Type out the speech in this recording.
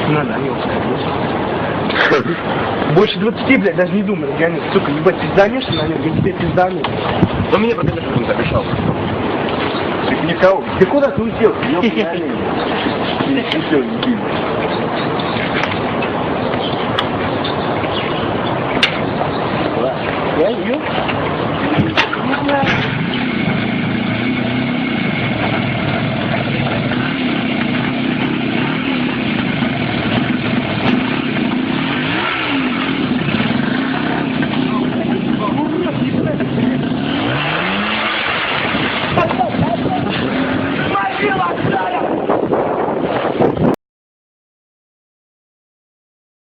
Надо, они больше 20, блядь, даже не думай, реально, сука, ебать, пизданешь на нем, я тебе пиздану. Но мне пока что он обещал. Ты никого. Ты куда ты улетел? Ёбаный. Улетел, дебил. Я,